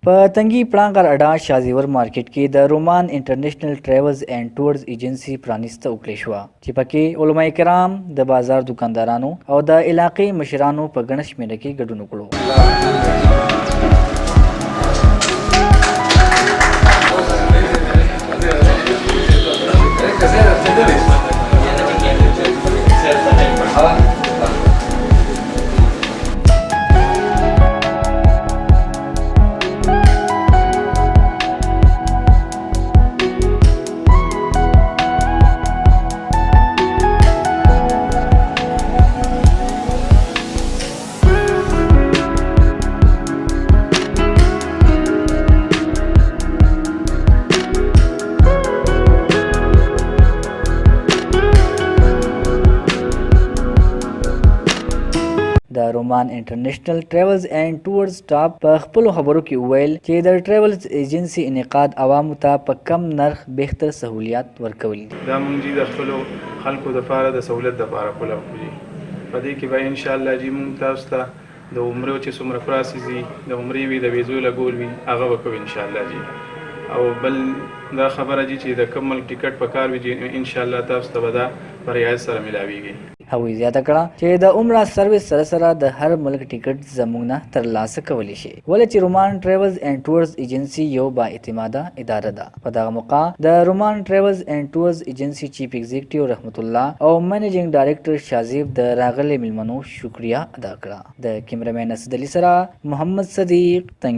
په تنګي پړانګر اډا شازیور مارکیټ کې د رومان انټرنیشنل ټریولز اینڈ ټورز ایجنسی پرانیسته وکړې شوه چې پکې علما کرام د بازار دکاندارانو او د علاقې مشرانو په ګڼه شمېره کې ګډون وکړو. د رومان انټرنیشنل ټریولز اینڈ ټورز سټاف په خپلو خبرو کې وویل چې د ټریولز ایجنسی انعقاد عوامو ته په کم نرخ بهتر سهولیات ورکول دي. دا موږ د خپلو خلکو دپاره د سهولت دپاره کوله کړي. په دې کې به انشاءالله جی موږ تاسو ته د عمرو چې څومره پراسې دي د عمرې وي د ویزو لګول وي هغه به کوو انشاءالله جی. او بل دا خبره جی چې د کوم ملک ټیکټ په کار وي جی انشاءالله تاسو ته به دا په رعایت سره میلاویږي. هغوی زیاته کړه چې د عمره سروس سره سره د هر ملک ټیکټ زموږ نه ترلاسه کولی شي ولې چې رومان ټریولز اینڈ ټورز ایجنسی یو با اعتماده اداره ده. په دغه موقع د رومان ټریولز اینڈ ټورز ایجنسی چیف ایگزیکټیو رحمت الله او منیجینګ ډایریکټر شازیب د راغلي میلمنو شکریا ادا کړه. د کیمرامین اسد علي سره محمد صدیق تنګ